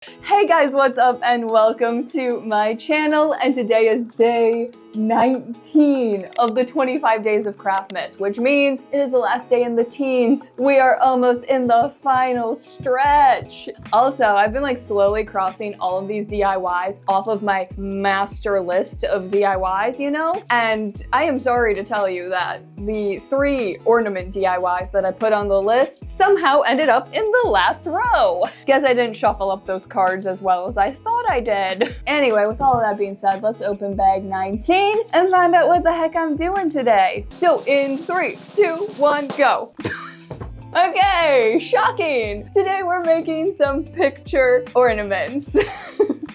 Hey guys, what's up and welcome to my channel, and today is day 19 of the 25 days of Craftmas, which means it is the last day in the teens. We are almost in the final stretch. Also, I've been like slowly crossing all of these DIYs off of my master list of DIYs, you know? And I am sorry to tell you that the 3 ornament DIYs that I put on the list somehow ended up in the last row. Guess I didn't shuffle up those cards as well as I thought I did. Anyway, with all of that being said, let's open bag 19 and find out what the heck I'm doing today. So in 3, 2, 1, go. Okay, shocking. Today we're making some picture ornaments.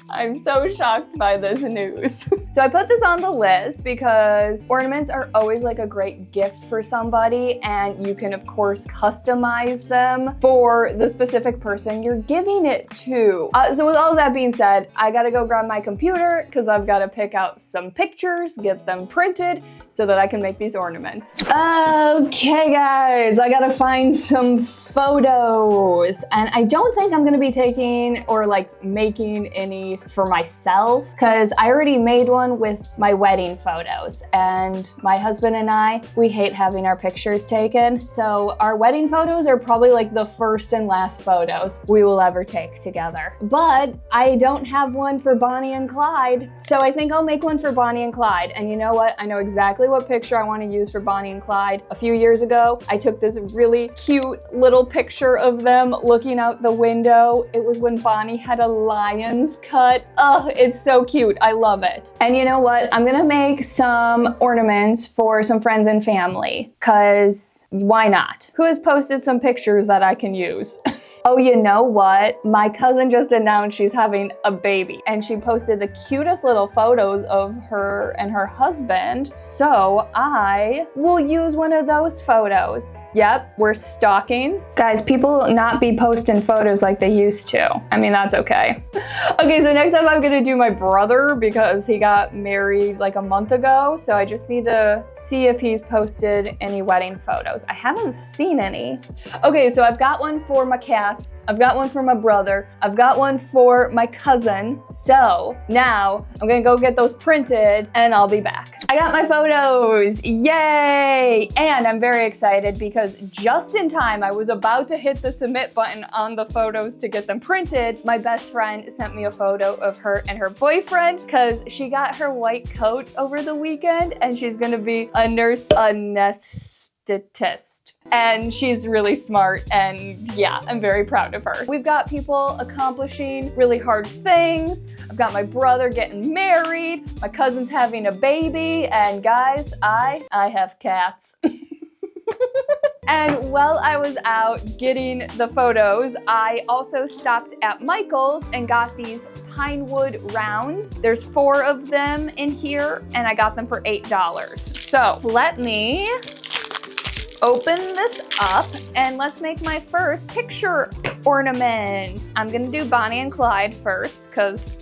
I'm so shocked by this news. So I put this on the list because ornaments are always like a great gift for somebody, and you can of course customize them for the specific person you're giving it to. So with all of that being said, I gotta go grab my computer because I've gotta pick out some pictures, get them printed so that I can make these ornaments. Okay guys, I gotta find some photos, and I don't think I'm gonna be taking or like making any for myself because I already made one with my wedding photos, and my husband and I, we hate having our pictures taken. So our wedding photos are probably like the first and last photos we will ever take together. But I don't have one for Bonnie and Clyde, so I think I'll make one for Bonnie and Clyde. And you know what? I know exactly what picture I want to use for Bonnie and Clyde. A few years ago, I took this really cute little picture of them looking out the window. It was when Bonnie had a lion's cut. Oh, it's so cute. I love it. And you know what? I'm gonna make some ornaments for some friends and family, because why not? Who has posted some pictures that I can use? Oh, you know what? My cousin just announced she's having a baby, and she posted the cutest little photos of her and her husband. So I will use one of those photos. Yep, we're stalking. Guys, people not be posting photos like they used to. I mean, that's okay. Okay, so next up I'm gonna do my brother because he got married like a month ago. So I just need to see if he's posted any wedding photos. I haven't seen any. Okay, so I've got one for my cat. I've got one for my brother. I've got one for my cousin. So now I'm gonna go get those printed and I'll be back. I got my photos, yay! And I'm very excited because just in time, I was about to hit the submit button on the photos to get them printed. My best friend sent me a photo of her and her boyfriend because she got her white coat over the weekend and she's gonna be a nurse anesthetist. And she's really smart, and yeah, I'm very proud of her. We've got people accomplishing really hard things. I've got my brother getting married, my cousin's having a baby, and guys, I have cats. And while I was out getting the photos, I also stopped at Michael's and got these pine wood rounds. There's 4 of them in here, and I got them for $8. So let me open this up and let's make my first picture ornament. I'm gonna do Bonnie and Clyde first because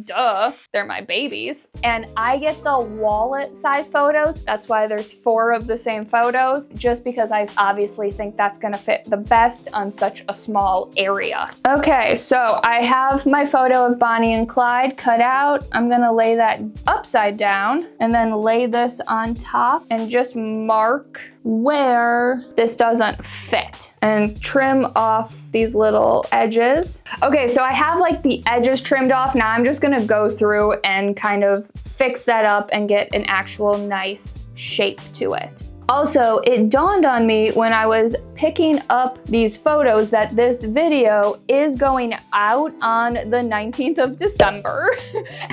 duh, they're my babies. And I get the wallet size photos. That's why there's 4 of the same photos, just because I obviously think that's gonna fit the best on such a small area. Okay, so I have my photo of Bonnie and Clyde cut out. I'm gonna lay that upside down and then lay this on top and just mark where this doesn't fit and trim off these little edges. Okay, so I have like the edges trimmed off. Now I'm just gonna go through and kind of fix that up and get an actual nice shape to it. Also, it dawned on me when I was picking up these photos that this video is going out on the 19th of December.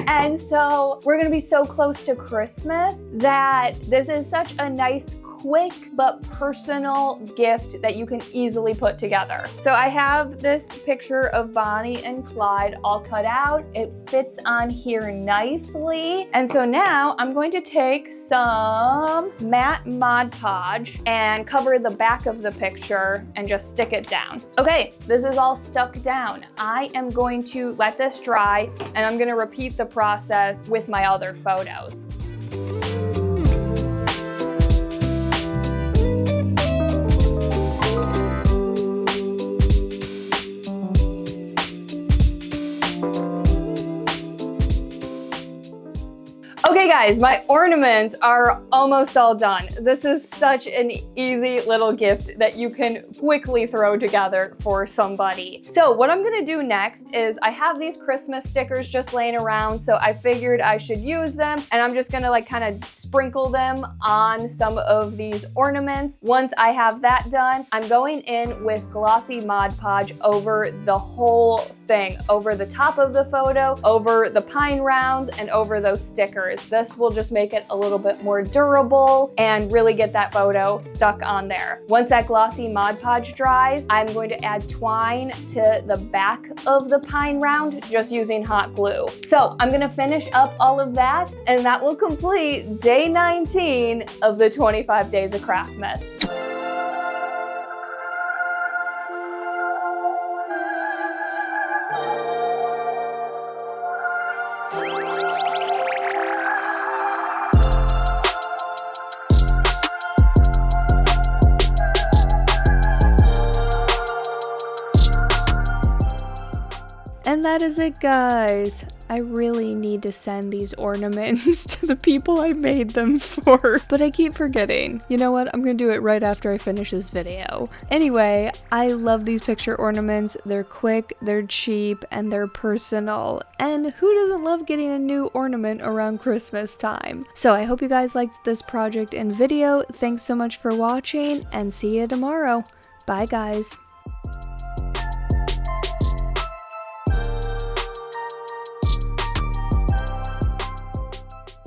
And so we're gonna be so close to Christmas that this is such a nice quick but personal gift that you can easily put together. So I have this picture of Bonnie and Clyde all cut out. It fits on here nicely. And so now I'm going to take some matte Mod Podge and cover the back of the picture and just stick it down. Okay, this is all stuck down. I am going to let this dry and I'm gonna repeat the process with my other photos. Okay guys, my ornaments are almost all done. This is such an easy little gift that you can quickly throw together for somebody. So what I'm gonna do next is I have these Christmas stickers just laying around, so I figured I should use them, and I'm just gonna like kind of sprinkle them on some of these ornaments. Once I have that done, I'm going in with Glossy Mod Podge over the whole thing, over the top of the photo, over the pine rounds, and over those stickers. This will just make it a little bit more durable and really get that photo stuck on there. Once that Glossy Mod Podge dries, I'm going to add twine to the back of the pine round, just using hot glue. So I'm gonna finish up all of that, and that will complete day 19 of the 25 days of Craftmas. And that is it, guys. I really need to send these ornaments to the people I made them for, but I keep forgetting. You know what? I'm gonna do it right after I finish this video. Anyway, I love these picture ornaments. They're quick, they're cheap, and they're personal. And who doesn't love getting a new ornament around Christmas time? So I hope you guys liked this project and video. Thanks so much for watching, and see you tomorrow. Bye, guys.